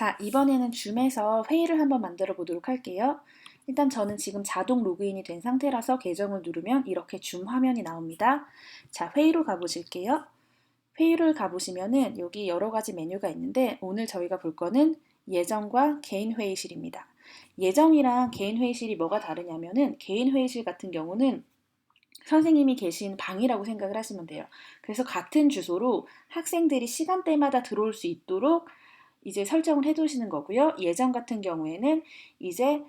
자, 이번에는 줌에서 회의를 한번 만들어 보도록 할게요. 일단 저는 지금 자동 로그인이 된 상태라서 계정을 누르면 이렇게 줌 화면이 나옵니다. 자, 회의로 가보실게요. 회의를 가보시면은 여기 여러 가지 메뉴가 있는데 오늘 저희가 볼 거는 예정과 개인 회의실입니다. 예정이랑 개인 회의실이 뭐가 다르냐면은 개인 회의실 같은 경우는 선생님이 계신 방이라고 생각을 하시면 돼요. 그래서 같은 주소로 학생들이 시간대마다 들어올 수 있도록 이제 설정을 해두시는 거고요. 예전 같은 경우에는 이제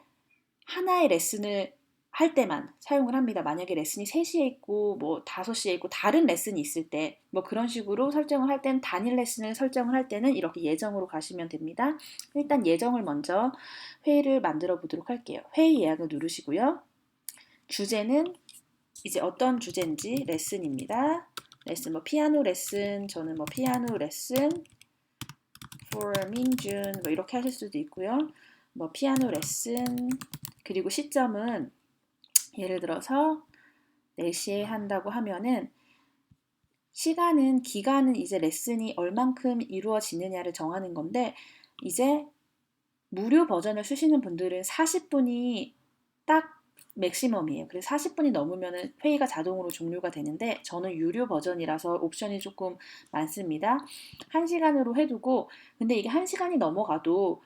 하나의 레슨을 할 때만 사용을 합니다. 만약에 레슨이 3시에 있고 뭐 5시에 있고 다른 레슨이 있을 때 뭐 그런 식으로 설정을 할 때는 단일 레슨을 설정을 할 때는 이렇게 예정으로 가시면 됩니다. 일단 예정을 먼저 회의를 만들어 보도록 할게요. 회의 예약을 누르시고요. 주제는 이제 어떤 주제인지 레슨입니다. 레슨 뭐 피아노 레슨, 저는 뭐 피아노 레슨 for 민준 뭐 이렇게 하실 수도 있고요. 뭐 피아노 레슨 그리고 시점은 예를 들어서 4시에 한다고 하면은 기간은 이제 레슨이 얼만큼 이루어지느냐를 정하는 건데 이제 무료 버전을 쓰시는 분들은 40분이 딱 맥시멈이에요. 그래서 40분이 넘으면 회의가 자동으로 종료가 되는데 저는 유료 버전이라서 옵션이 조금 많습니다. 1시간으로 해두고 근데 이게 1시간이 넘어가도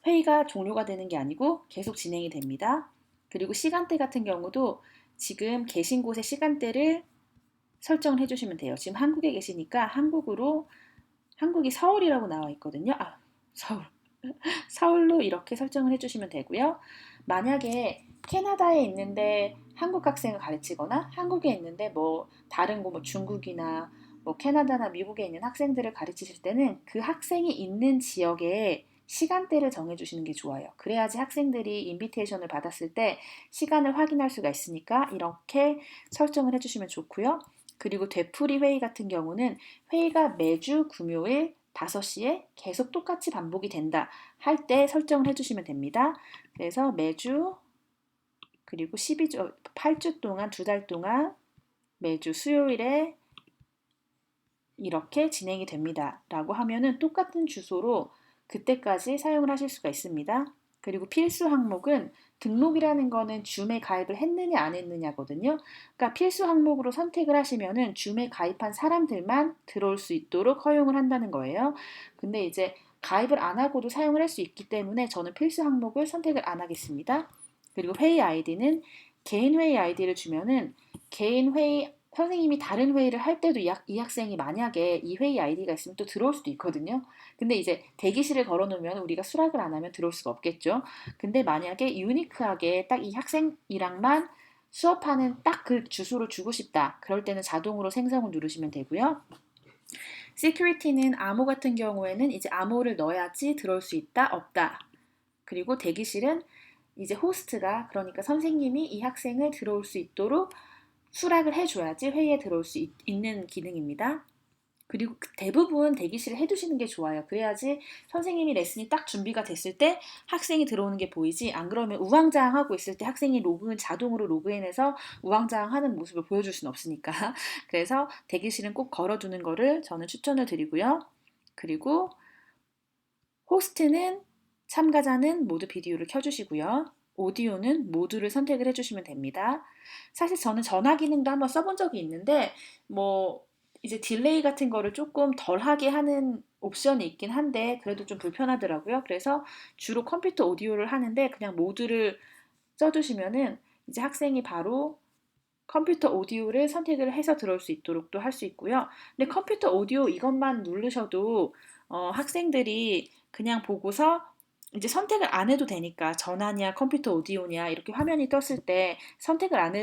회의가 종료가 되는 게 아니고 계속 진행이 됩니다. 그리고 시간대 같은 경우도 지금 계신 곳의 시간대를 설정을 해주시면 돼요. 지금 한국에 계시니까 한국이 서울이라고 나와 있거든요. 서울로 이렇게 설정을 해주시면 되고요. 만약에 캐나다에 있는데 한국 학생을 가르치거나 한국에 있는데 뭐 다른 뭐 중국이나 뭐 캐나다나 미국에 있는 학생들을 가르치실 때는 그 학생이 있는 지역에 시간대를 정해주시는 게 좋아요. 그래야지 학생들이 인비테이션을 받았을 때 시간을 확인할 수가 있으니까 이렇게 설정을 해주시면 좋고요. 그리고 되풀이 회의 같은 경우는 회의가 매주 금요일 5시에 계속 똑같이 반복이 된다 할 때 설정을 해주시면 됩니다. 그래서 매주 그리고 8주 동안 2달 동안 매주 수요일에 이렇게 진행이 됩니다. 라고 하면은 똑같은 주소로 그때까지 사용을 하실 수가 있습니다. 그리고 필수 항목은 등록이라는 거는 줌에 가입을 했느냐 안 했느냐거든요. 그러니까 필수 항목으로 선택을 하시면은 줌에 가입한 사람들만 들어올 수 있도록 허용을 한다는 거예요. 근데 이제 가입을 안 하고도 사용을 할 수 있기 때문에 저는 필수 항목을 선택을 안 하겠습니다. 그리고 회의 아이디는 개인 회의 아이디를 주면은 개인 회의 선생님이 다른 회의를 할 때도 이 학생이 만약에 이 회의 아이디가 있으면 또 들어올 수도 있거든요. 근데 이제 대기실을 걸어놓으면 우리가 수락을 안 하면 들어올 수가 없겠죠. 근데 만약에 유니크하게 딱 이 학생이랑만 수업하는 딱 그 주소를 주고 싶다. 그럴 때는 자동으로 생성을 누르시면 되고요. Security는 암호 같은 경우에는 이제 암호를 넣어야지 들어올 수 있다, 없다. 그리고 대기실은 이제 호스트가 그러니까 선생님이 이 학생을 들어올 수 있도록 수락을 해줘야지 회의에 들어올 수 있는 기능입니다. 그리고 대부분 대기실을 해두시는 게 좋아요. 그래야지 선생님이 레슨이 딱 준비가 됐을 때 학생이 들어오는 게 보이지 안 그러면 우왕좌왕하고 있을 때 학생이 자동으로 로그인해서 우왕좌왕하는 모습을 보여줄 수는 없으니까 그래서 대기실은 꼭 걸어두는 거를 저는 추천을 드리고요. 그리고 호스트는 참가자는 모두 비디오를 켜주시고요. 오디오는 모두를 선택을 해주시면 됩니다. 사실 저는 전화 기능도 한번 써본 적이 있는데 뭐 이제 딜레이 같은 거를 조금 덜하게 하는 옵션이 있긴 한데 그래도 좀 불편하더라고요. 그래서 주로 컴퓨터 오디오를 하는데 그냥 모두를 써두시면은 이제 학생이 바로 컴퓨터 오디오를 선택을 해서 들어올 수 있도록 또 할 수 있고요. 근데 컴퓨터 오디오 이것만 누르셔도 학생들이 그냥 보고서 이제 선택을 안 해도 되니까 전화냐 컴퓨터 오디오냐 이렇게 화면이 떴을 때 선택을 안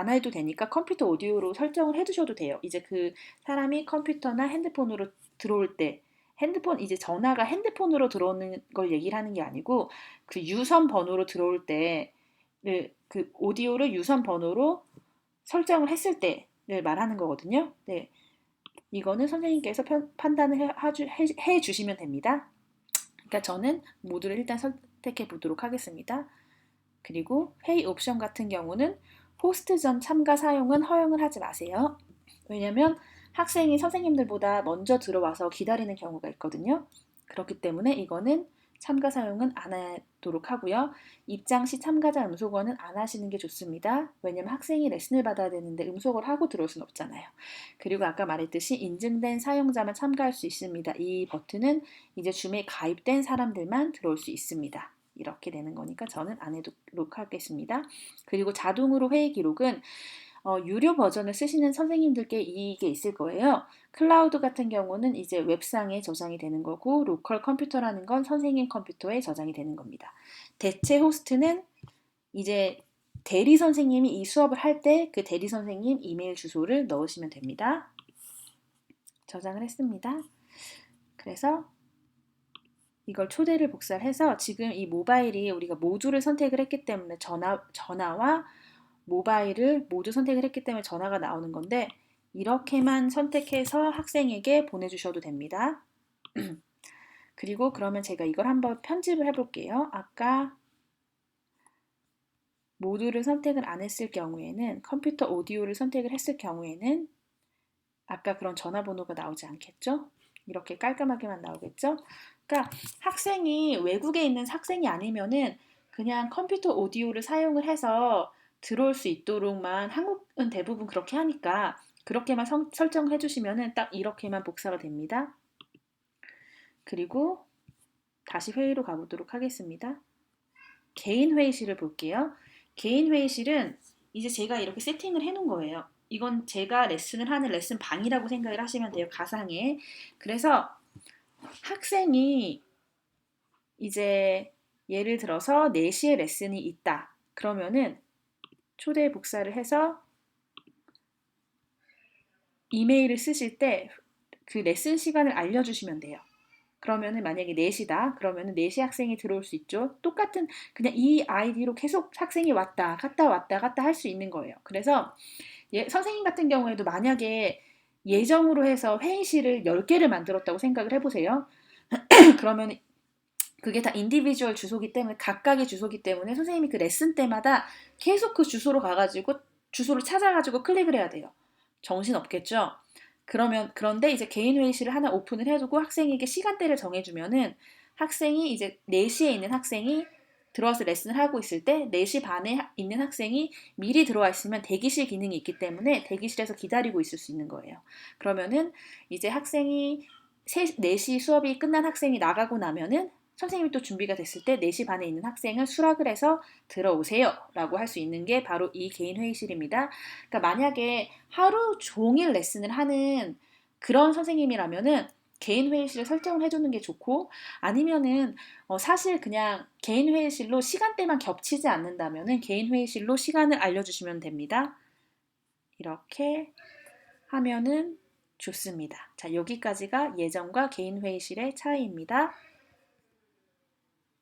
해도 되니까 컴퓨터 오디오로 설정을 해두셔도 돼요. 이제 그 사람이 컴퓨터나 핸드폰으로 들어올 때 이제 전화가 핸드폰으로 들어오는 걸 얘기를 하는 게 아니고 그 유선 번호로 들어올 때 그 오디오를 유선 번호로 설정을 했을 때를 말하는 거거든요. 네, 이거는 선생님께서 판단을 해주시면 됩니다. 그러니까 저는 모두를 일단 선택해 보도록 하겠습니다. 그리고 회의 옵션 같은 경우는 호스트 전 참가 사용은 허용을 하지 마세요. 왜냐면 학생이 선생님들보다 먼저 들어와서 기다리는 경우가 있거든요. 그렇기 때문에 이거는 참가 사용은 안 하도록 하고요. 입장 시 참가자 음소거는 안 하시는 게 좋습니다. 왜냐면 학생이 레슨을 받아야 되는데 음소거를 하고 들어올 수는 없잖아요. 그리고 아까 말했듯이 인증된 사용자만 참가할 수 있습니다. 이 버튼은 이제 줌에 가입된 사람들만 들어올 수 있습니다. 이렇게 되는 거니까 저는 안 해도록 하겠습니다. 그리고 자동으로 회의 기록은 유료 버전을 쓰시는 선생님들께 이게 있을 거예요. 클라우드 같은 경우는 이제 웹상에 저장이 되는 거고 로컬 컴퓨터라는 건 선생님 컴퓨터에 저장이 되는 겁니다. 대체 호스트는 이제 대리 선생님이 이 수업을 할 때 그 대리 선생님 이메일 주소를 넣으시면 됩니다. 저장을 했습니다. 그래서 이걸 초대를 복사를 해서 지금 이 모바일이 우리가 모두를 선택을 했기 때문에 전화와 모바일을 모두 선택을 했기 때문에 전화가 나오는 건데 이렇게만 선택해서 학생에게 보내주셔도 됩니다. 그리고 그러면 제가 이걸 한번 편집을 해볼게요. 아까 모두를 선택을 안 했을 경우에는 컴퓨터 오디오를 선택을 했을 경우에는 아까 그런 전화번호가 나오지 않겠죠? 이렇게 깔끔하게만 나오겠죠? 그러니까 학생이 외국에 있는 학생이 아니면은 그냥 컴퓨터 오디오를 사용을 해서 들어올 수 있도록만 한국은 대부분 그렇게 하니까 그렇게만 설정해 주시면은 딱 이렇게만 복사가 됩니다. 그리고 다시 회의로 가보도록 하겠습니다. 개인 회의실을 볼게요. 개인 회의실은 이제 제가 이렇게 세팅을 해 놓은 거예요. 이건 제가 레슨을 하는 레슨 방이라고 생각을 하시면 돼요. 가상에. 그래서 학생이 이제 예를 들어서 4시에 레슨이 있다. 그러면은 초대 복사를 해서 이메일을 쓰실 때 그 레슨 시간을 알려주시면 돼요. 그러면은 만약에 4시다. 그러면은 4시 학생이 들어올 수 있죠. 똑같은 그냥 이 아이디로 계속 학생이 왔다 갔다 할 수 있는 거예요. 그래서 선생님 같은 경우에도 만약에 예정으로 해서 회의실을 10개를 만들었다고 생각을 해보세요. 그러면 그게 다 인디비주얼 주소기 때문에 각각의 주소기 때문에 선생님이 그 레슨 때마다 계속 그 주소로 가가지고 주소를 찾아가지고 클릭을 해야 돼요. 정신 없겠죠? 그런데 이제 개인 회의실을 하나 오픈을 해두고 학생에게 시간대를 정해주면은 학생이 이제 4시에 있는 학생이 들어와서 레슨을 하고 있을 때 4시 반에 있는 학생이 미리 들어와 있으면 대기실 기능이 있기 때문에 대기실에서 기다리고 있을 수 있는 거예요. 그러면은 이제 학생이 4시 수업이 끝난 학생이 나가고 나면은 선생님이 또 준비가 됐을 때 4시 반에 있는 학생을 수락을 해서 들어오세요 라고 할 수 있는 게 바로 이 개인 회의실입니다. 그러니까 만약에 하루 종일 레슨을 하는 그런 선생님이라면은 개인 회의실을 설정을 해주는 게 좋고 아니면은 사실 그냥 개인 회의실로 시간대만 겹치지 않는다면은 개인 회의실로 시간을 알려주시면 됩니다. 이렇게 하면은 좋습니다. 자, 여기까지가 예정과 개인 회의실의 차이입니다.